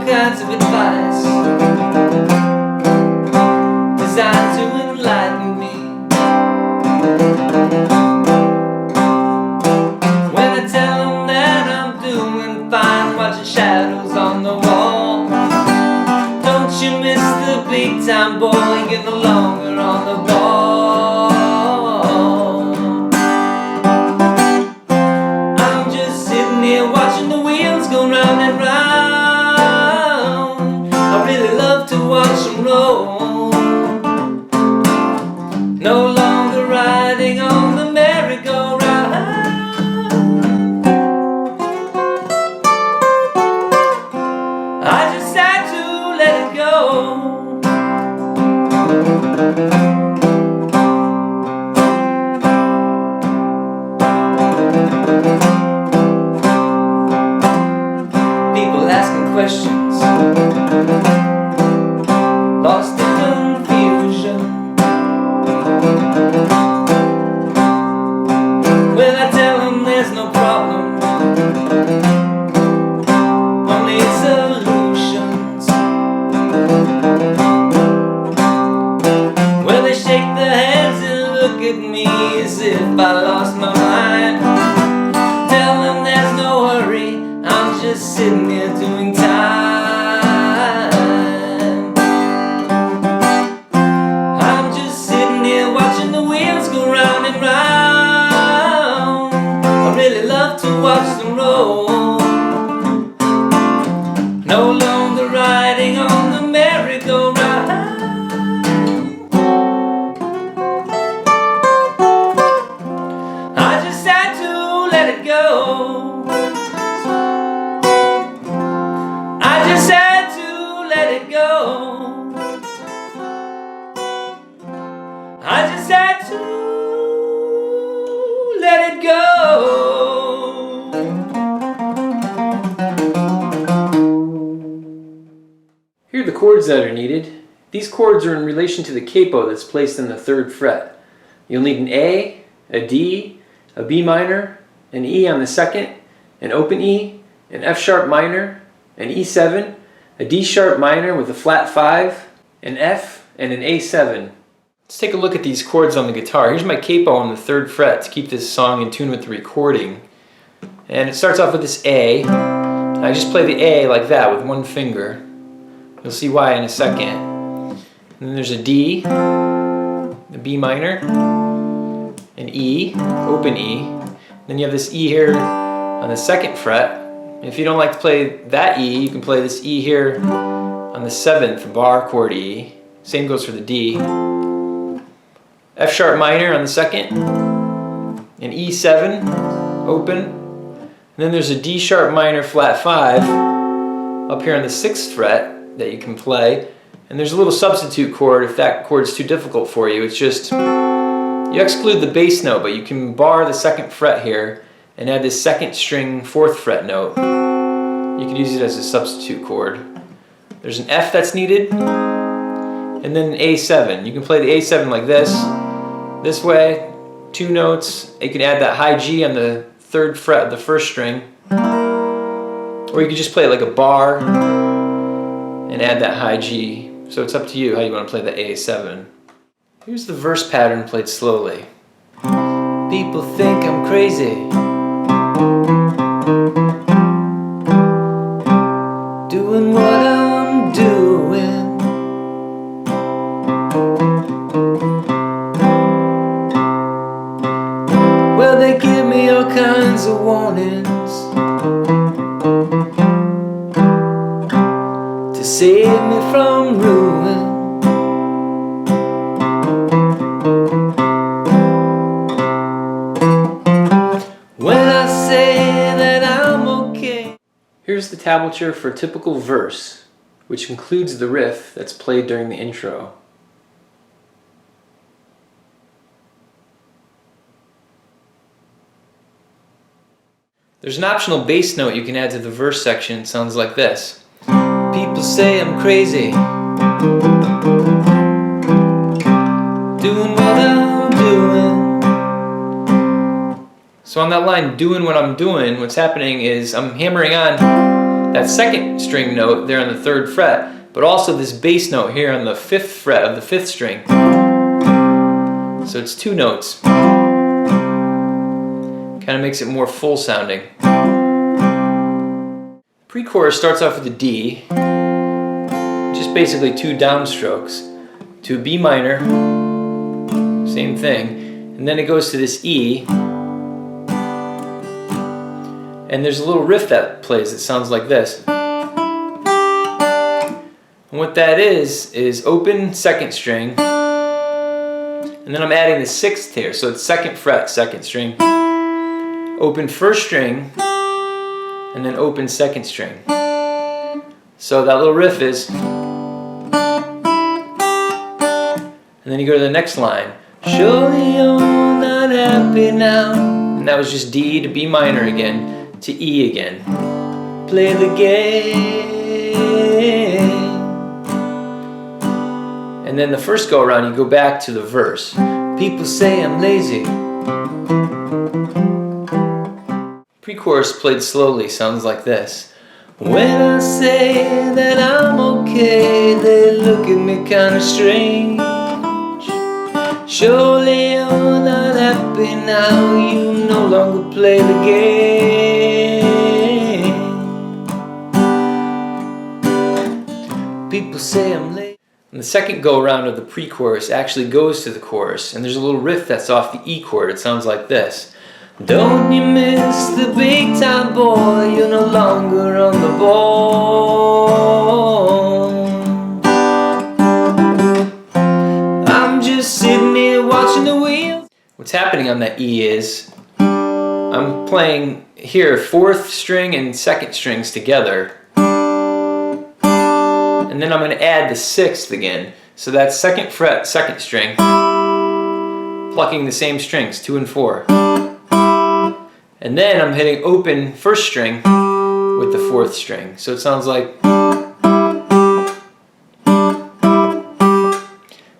all kinds of advice designed to enlighten me. When I tell them that I'm doing fine, watching shadows on the wall, don't you miss the big time boy, you're no longer on the ball. I'm just sitting here watching the wheels go round and round. I really love to watch them roll. No longer riding on the merry-go-round. I just had to let it go. People asking questions, lost in confusion. Well, I tell them there's no problem, only solutions. Well, they shake their heads and look at me as if I lost my mind. Tell them there's no hurry, I'm just sitting here doing time. I'm just sitting here watching the wheels go round and round. I really love to watch them roll. No longer riding on the merry-go-round. I just had to let it go. I just had to let it go. I just had to let it go. Here are the chords that are needed. These chords are in relation to the capo that's placed in the 3rd fret. You'll need an A, a D, a B minor, an E on the 2nd, an open E, an F sharp minor, an E7, a D sharp minor with a flat 5, an F, and an A7. Let's take a look at these chords on the guitar. Here's my capo on the 3rd fret to keep this song in tune with the recording. And it starts off with this A. I just play the A like that with one finger. You'll see why in a second. And then there's a D, a B minor, an E, open E. Then you have this E here on the 2nd fret. If you don't like to play that E, you can play this E here on the 7th bar chord E. Same goes for the D. F sharp minor on the 2nd, an E7, open. And then there's a D sharp minor flat 5 up here on the 6th fret that you can play. And there's a little substitute chord if that chord's too difficult for you. It's just, you exclude the bass note, but you can bar the 2nd fret here and add this 2nd string 4th fret note. You can use it as a substitute chord. There's an F that's needed, and then an A7. You can play the A7 like this way, 2 notes. You can add that high G on the 3rd fret of the 1st string, or you can just play it like a bar and add that high G. So it's up to you how you want to play the A7. Here's the verse pattern played slowly. People think I'm crazy, doing what I'm doing. Well, they give me all kinds of warnings to save me from ruin. When I say that I'm okay. Here's the tablature for a typical verse, which includes the riff that's played during the intro. There's an optional bass note you can add to the verse section. It sounds like this. People say I'm crazy, doing what I'm doing. So on that line, doing what I'm doing, what's happening is I'm hammering on that second string note there on the 3rd fret, but also this bass note here on the 5th fret of the 5th string. So it's 2 notes. Kind of makes it more full sounding. Pre-chorus starts off with a D, just basically 2 downstrokes, to a B minor, same thing, and then it goes to this E, and there's a little riff that plays that sounds like this. And what that is open 2nd string, and then I'm adding the 6th here, so it's 2nd fret, 2nd string, open 1st string, and then open 2nd string. So that little riff is, and then you go to the next line. Surely you're not happy now. And that was just D to B minor again, to E again. Play the game. And then the first go around, you go back to the verse. People say I'm lazy. Pre-chorus played slowly sounds like this. When I say that I'm okay, they look at me kind of strange. Surely you're not happy now, you no longer play the game. People say I'm late. And the second go around of the pre-chorus actually goes to the chorus, and there's a little riff that's off the E chord. It sounds like this. Don't you miss the big time, boy, you're no longer on the ball. I'm just sitting here watching the wheels. What's happening on that E is I'm playing here 4th string and 2nd strings together, and then I'm going to add the 6th again. So that's 2nd fret, 2nd string, plucking the same strings, 2 and 4. And then I'm hitting open 1st string with the 4th string. So it sounds like,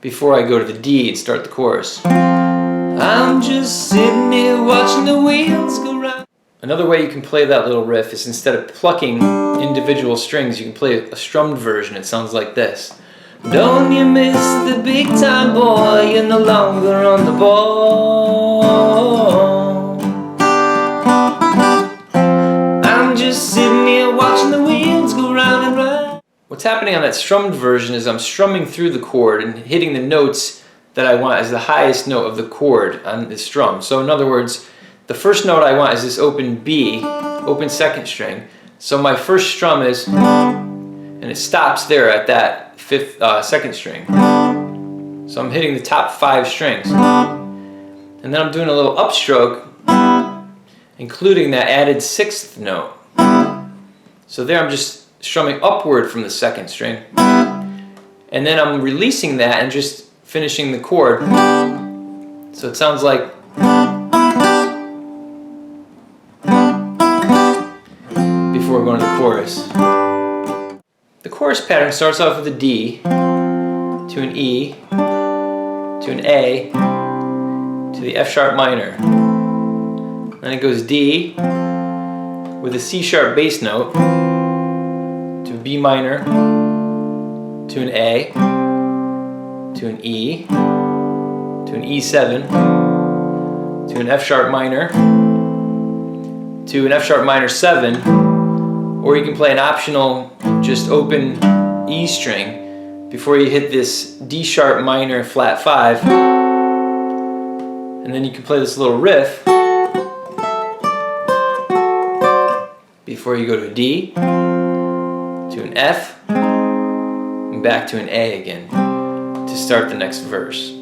before I go to the D and start the chorus. I'm just sitting here watching the wheels go round. Another way you can play that little riff is instead of plucking individual strings, you can play a strummed version. It sounds like this. Don't you miss the big time, boy, you're no longer on the ball. Just sitting here watching the wheels go round and round. What's happening on that strummed version is I'm strumming through the chord and hitting the notes that I want as the highest note of the chord on the strum. So in other words, the first note I want is this open B, open 2nd string. So my first strum is, and it stops there at that 2nd string. So I'm hitting the top 5 strings. And then I'm doing a little upstroke, including that added 6th note. So there I'm just strumming upward from the 2nd string, and then I'm releasing that and just finishing the chord. So it sounds like, before going to the chorus. The chorus pattern starts off with a D, to an E, to an A, to the F sharp minor. Then it goes D, with a C sharp bass note, to B minor, to an A, to an E, to an E7, to an F sharp minor, to an F sharp minor 7, or you can play an optional just open E string before you hit this D sharp minor flat 5, and then you can play this little riff before you go to a D, to an F, and back to an A again to start the next verse.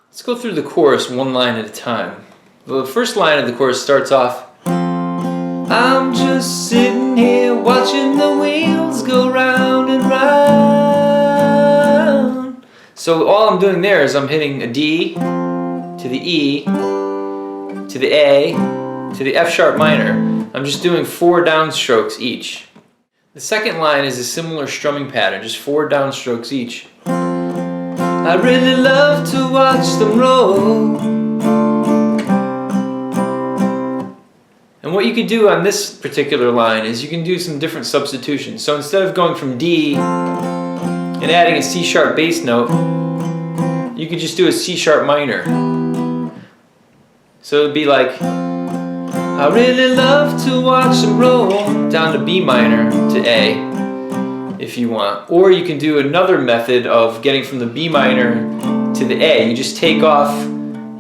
Let's go through the chorus one line at a time. The first line of the chorus starts off, I'm just sitting here watching the wheels go round and round. So all I'm doing there is I'm hitting a D, to the E, to the A, to the F sharp minor. I'm just doing 4 downstrokes each. The second line is a similar strumming pattern, just 4 downstrokes each. I really love to watch them roll. And what you could do on this particular line is you can do some different substitutions. So instead of going from D and adding a C sharp bass note, you could just do a C sharp minor. So it'd be like, I really love to watch them roll, down to B minor to A if you want. Or you can do another method of getting from the B minor to the A. You just take off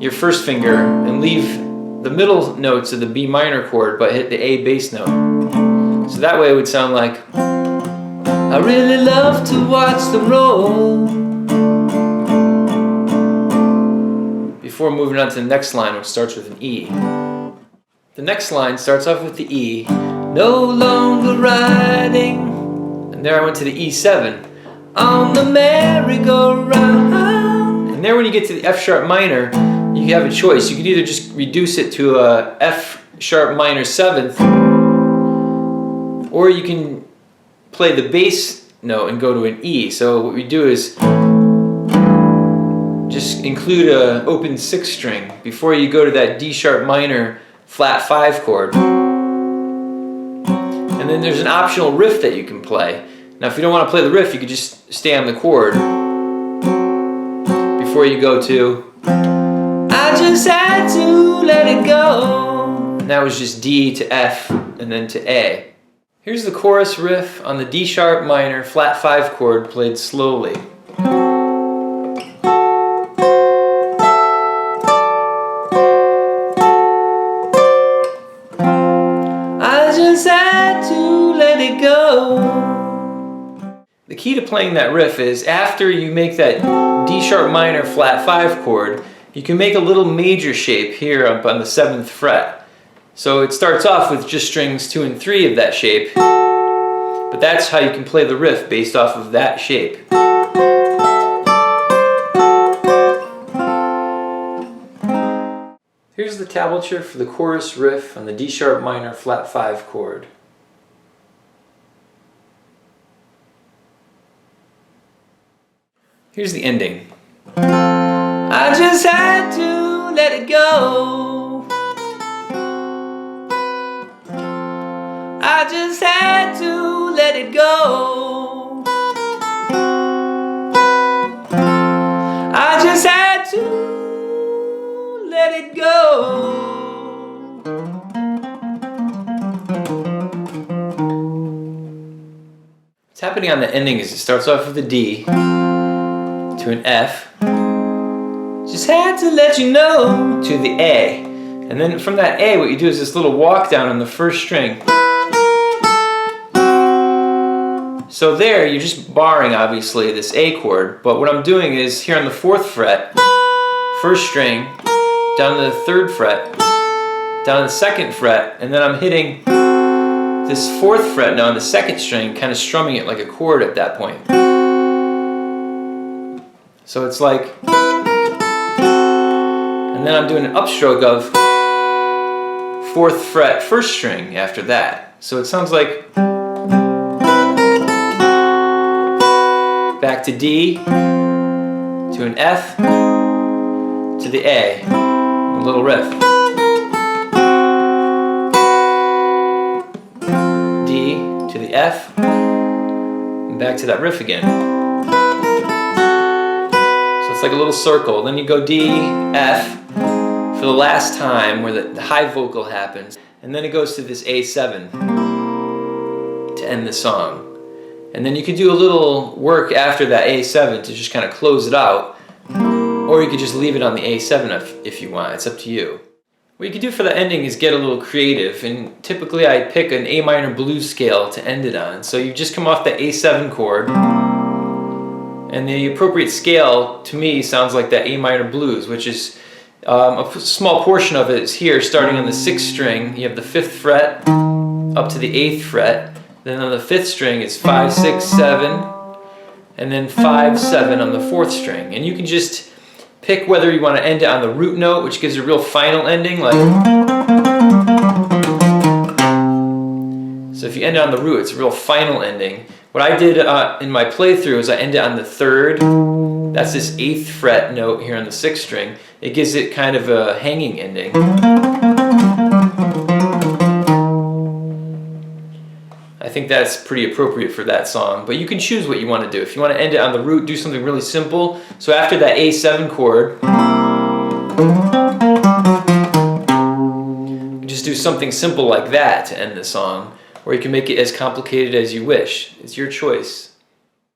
your first finger and leave the middle notes of the B minor chord but hit the A bass note. So that way it would sound like, I really love to watch them roll. Before moving on to the next line, which starts with an E. The next line starts off with the E, no longer riding, and there I went to the E7, on the merry-go-round. And there when you get to the F sharp minor, you have a choice. You can either just reduce it to a F sharp minor 7th, or you can play the bass note and go to an E. So what we do is just include an open 6th string before you go to that D sharp minor flat 5 chord. And then there's an optional riff that you can play. Now if you don't want to play the riff, you could just stay on the chord before you go to, I just had to let it go. And that was just D to F and then to A. Here's the chorus riff on the D sharp minor flat 5 chord played slowly. I just had to let it go. The key to playing that riff is after you make that D sharp minor flat 5 chord, you can make a little major shape here up on the 7th fret. So it starts off with just strings 2 and 3 of that shape, but that's how you can play the riff based off of that shape. Here's the tablature for the chorus riff on the D sharp minor flat 5 chord. Here's the ending. I just had to let it go. I just had to let it go. I just had to let it go. What's happening on the ending is it starts off with a D to an F. Just had to let you know to the A. And then from that A, what you do is this little walk down on the 1st string. So there, you're just barring, obviously, this A chord, but what I'm doing is here on the 4th fret, 1st string, down to the 3rd fret, down to the 2nd fret, and then I'm hitting this 4th fret now on the 2nd string, kind of strumming it like a chord at that point. So it's like, and then I'm doing an upstroke of 4th fret, 1st string after that. So it sounds like back to D, to an F, to the A, a little riff. D to the F, and back to that riff again. So it's like a little circle. Then you go D, F, for the last time where the high vocal happens. And then it goes to this A7 to end the song. And then you could do a little work after that A7 to just kind of close it out, or you could just leave it on the A7 if you want. It's up to you. What you could do for the ending is get a little creative, and typically I pick an A minor blues scale to end it on. So you just come off the A7 chord, and the appropriate scale to me sounds like that A minor blues, which is a small portion of it is here starting on the 6th string. You have the 5th fret up to the 8th fret. Then on the 5th string is 5, 6, 7, and then 5, 7 on the 4th string. And you can just pick whether you want to end it on the root note, which gives a real final ending, like. So if you end it on the root, it's a real final ending. What I did in my playthrough is I end it on the 3rd. That's this 8th fret note here on the 6th string. It gives it kind of a hanging ending. I think that's pretty appropriate for that song, but you can choose what you want to do. If you want to end it on the root, do something really simple. So after that A7 chord, you just do something simple like that to end the song, or you can make it as complicated as you wish. It's your choice.